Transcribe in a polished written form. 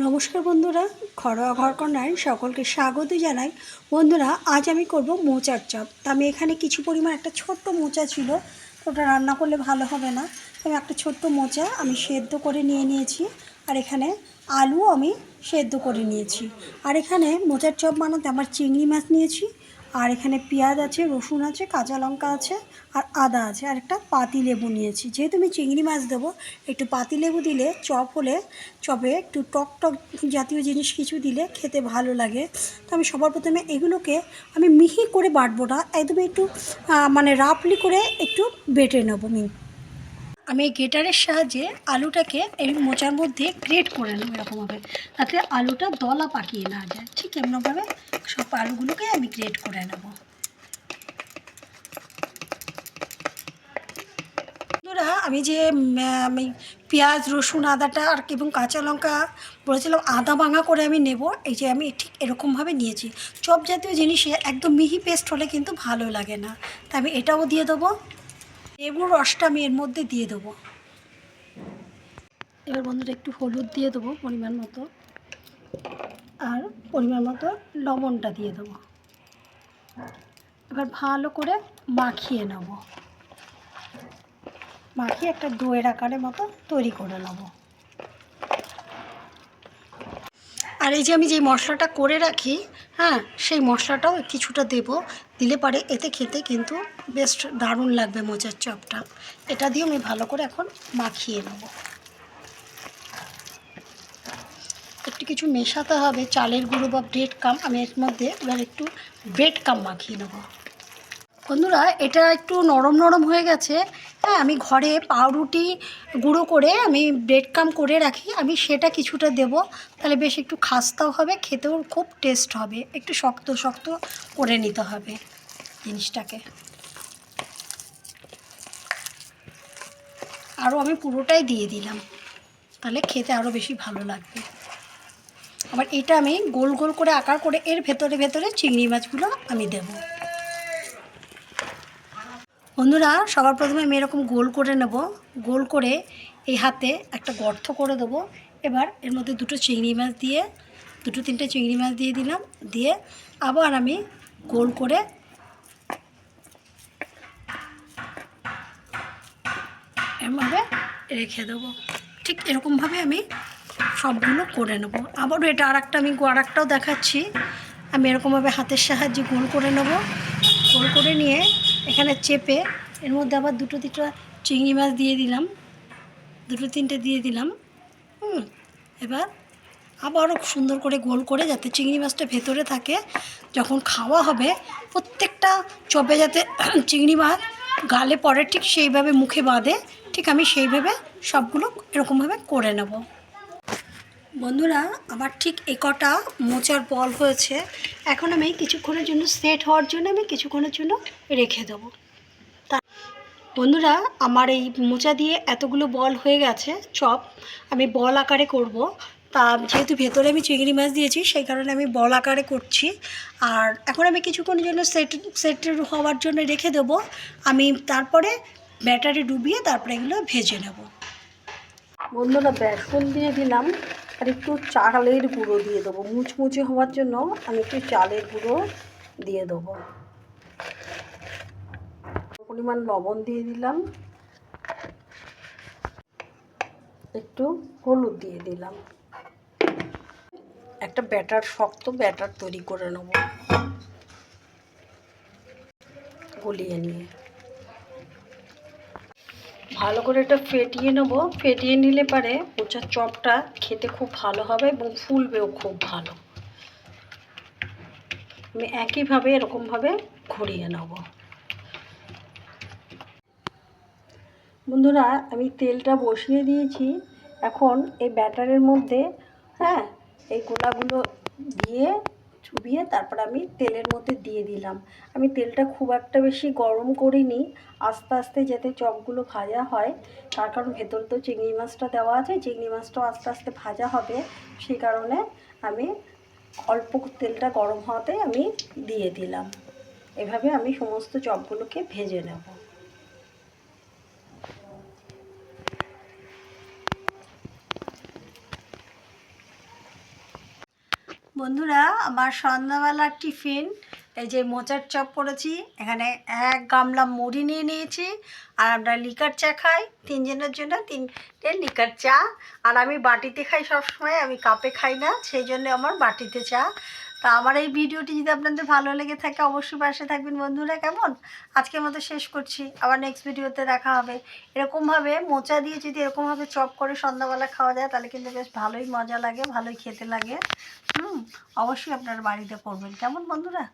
নমস্কার বন্ধুরা, ঘরোয়া ঘরকন্যায় সকলকে স্বাগত জানাই। বন্ধুরা, আজ আমি করব মোচার চপ। তা আমি এখানে কিছু পরিমাণ একটা ছোট্ট মোচা ছিল, তো ওটা রান্না করলে ভালো হবে না। আমি একটা ছোট্ট মোচা আমি সেদ্ধ করে নিয়েছি, আর এখানে আলু আমি সেদ্ধ করে নিয়েছি। আর এখানে মোচার চপ বানাতে আমার চিংড়ি মাছ নিয়েছি, আর এখানে পেঁয়াজ আছে, রসুন আছে, কাঁচা লঙ্কা আছে, আর আদা আছে, আর একটা পাতিলেবু নিয়েছি। যেহেতু আমি চিংড়ি মাছ দেবো, একটু পাতিলেবু দিলে চপ হলে চপে একটু টক টক জাতীয় জিনিস কিছু দিলে খেতে ভালো লাগে। তো আমি সবার প্রথমে এগুলোকে আমি মিহি করে বাটবো না, একদম একটু মানে রাফলি করে একটু বেটে নেবো। আমি এই গ্রেটারের সাহায্যে আলুটাকে এই মোচার মধ্যে গ্রেট করে নেব এরকমভাবে, তাতে আলুটা দলা পাকিয়ে না যায়। ঠিক এমনভাবে সব আলুগুলোকে আমি গ্রেট করে নেব। বন্ধুরা, আমি যে আমি পেঁয়াজ, রসুন, আদাটা আর এবং কাঁচা লঙ্কা বলেছিলাম আদা ভাঙা করে আমি নেব, এই যে আমি ঠিক এরকমভাবে নিয়েছি। চপ জাতীয় জিনিসে একদম মিহি পেস্ট হলে কিন্তু ভালো লাগে না, তাই আমি এটাও দিয়ে দেবো। লেবুর রসটা আমি এর মধ্যে দিয়ে দেবো। এবার বন্ধুরা একটু হলুদ দিয়ে দেবো পরিমাণ মতো, আর পরিমাণ মতো লবণটা দিয়ে দেবো। এবার ভালো করে মাখিয়ে নেব, মাখিয়ে একটা দইয়ের আকারের মতো তৈরি করে নেব। আর এই যে আমি যে মশলাটা করে রাখি, হ্যাঁ, সেই মশলাটাও কিছুটা দেব, দিলে পারে এতে খেতে কিন্তু বেশ দারুণ লাগবে মোচার চপটা। এটা দিয়ে আমি ভালো করে এখন মাখিয়ে নেব। একটু কিছু মেশাতে হবে, চালের গুঁড়ো বা ব্রেড কাম। আমি এর মধ্যে এবার একটু ব্রেড কাম মাখিয়ে নেব। বন্ধুরা, এটা একটু নরম নরম হয়ে গেছে। হ্যাঁ, আমি ঘরে পাউরুটি গুঁড়ো করে আমি ব্রেড কাম করে রাখি, আমি সেটা কিছুটা দেব, তাহলে বেশ একটু খাস্তাও হবে, খেতেও খুব টেস্ট হবে। একটু শক্ত শক্ত করে নিতে হবে জিনিসটাকে। আরও আমি পুরোটাই দিয়ে দিলাম, তাহলে খেতে আরও বেশি ভালো লাগবে। আবার এটা আমি গোল গোল করে আকার করে এর ভেতরে ভেতরে চিংড়ি মাছগুলো আমি দেব। বন্ধুরা, সবার প্রথমে আমি এরকম গোল করে নেব। গোল করে এই হাতে একটা গর্ত করে দেবো। এবার এর মধ্যে দুটো চিংড়ি মাছ দিয়ে, দুটো তিনটে চিংড়ি মাছ দিয়ে দিলাম, দিয়ে আবার আমি গোল করে এভাবে রেখে দেবো। ঠিক এরকমভাবে আমি সবগুলো করে নেব। আবারও এটা আমি আরেকটাও দেখাচ্ছি। আমি এরকমভাবে হাতের সাহায্যে গোল করে নেব। গোল করে নিয়ে এখানে চেপে এর মধ্যে আবার দুটো চিংড়ি মাছ দিয়ে দিলাম, দুটো তিনটে দিয়ে দিলাম। এবার আবারও সুন্দর করে গোল করে, যাতে চিংড়ি মাছটা ভেতরে থাকে, যখন খাওয়া হবে প্রত্যেকটা চপে যাতে চিংড়ি মাছ গালে পড়ে, ঠিক সেইভাবে মুখে বাঁধে, ঠিক আমি সেইভাবে সবগুলো এরকমভাবে করে নেব। বন্ধুরা, আমার ঠিক কটা মোচার বল হয়েছে। এখন আমি কিছুক্ষণের জন্য সেট হওয়ার জন্য আমি কিছুক্ষণের জন্য রেখে দেবো। বন্ধুরা, আমার এই মোচা দিয়ে এতগুলো বল হয়ে গেছে চপ। আমি বল আকারে করব। তা যেহেতু ভেতরে আমি চিংড়ি মাছ দিয়েছি, সেই কারণে আমি বল আকারে করছি। আর এখন আমি কিছুক্ষণের জন্য সেট হওয়ার জন্য রেখে দেবো। আমি তারপরে ব্যাটারে ডুবিয়ে তারপরে এগুলো ভেজে নেব। বন্ধুরা, বেসন দিয়ে দিলাম, আর একটু চালের গুঁড়ো দিয়ে দেবো। মুচমুচে হওয়ার জন্য আমি একটু চালের গুঁড়ো দিয়ে দেবো। পরিমাণ লবণ দিয়ে দিলাম, একটু হলুদ দিয়ে দিলাম। একটা শক্ত ব্যাটার তৈরি করে নেব, গলিয়ে নিয়ে ভালো করে এটা ফেটিয়ে নেব। ফেটিয়ে নিলে পারে মোচার চপটা খেতে খুব ভালো হবে এবং ফুলবেও খুব ভালো। আমি একইভাবে এরকমভাবে ঘুরিয়ে নেব। বন্ধুরা, আমি তেলটা বসিয়ে দিয়েছি। এখন এই ব্যাটারের মধ্যে, হ্যাঁ, এই গোলাগুলো দিয়ে চুবিয়ে তারপর আমি তেলের মধ্যে দিয়ে দিলাম। আমি তেলটা খুব একটা বেশি গরম করিনি, আস্তে আস্তে যাতে চপগুলো ভাজা হয়। তার কারণ ভেতর তো চিংড়ি মাছটা দেওয়া আছে, চিংড়ি মাছটাও আস্তে আস্তে ভাজা হবে, সেই কারণে আমি অল্প তেলটা গরম হওয়াতে আমি দিয়ে দিলাম। এভাবে আমি সমস্ত চপগুলোকে ভেজে নেব। বন্ধুরা, আমার সন্ধ্যাবেলার টিফিন এই যে মোচার চপ করেছি। এখানে 1 গামলা মুড়ি নিয়ে নিয়েছি। আর আমরা লিকার চা খাই, 3 জনের জন্য 3টে লিকার চা। আর আমি বাটিতে খাই সবসময়, আমি কাপে খাই না, সেই জন্য আমার বাটিতে চা। তা আমার এই ভিডিওটি যদি আপনাদের ভালো লেগে থাকে অবশ্যই পাশে থাকবেন বন্ধুরা। কেমন, আজকের মতো শেষ করছি, আবার নেক্সট ভিডিওতে দেখা হবে। এরকমভাবে মোচা দিয়ে যদি এরকমভাবে চপ করে সন্ধ্যাবেলা খাওয়া যায় তাহলে কিন্তু বেশ ভালোই মজা লাগে, ভালোই খেতে লাগে। অবশ্যই আপনারা বাড়িতে করবেন। কেমন বন্ধুরা?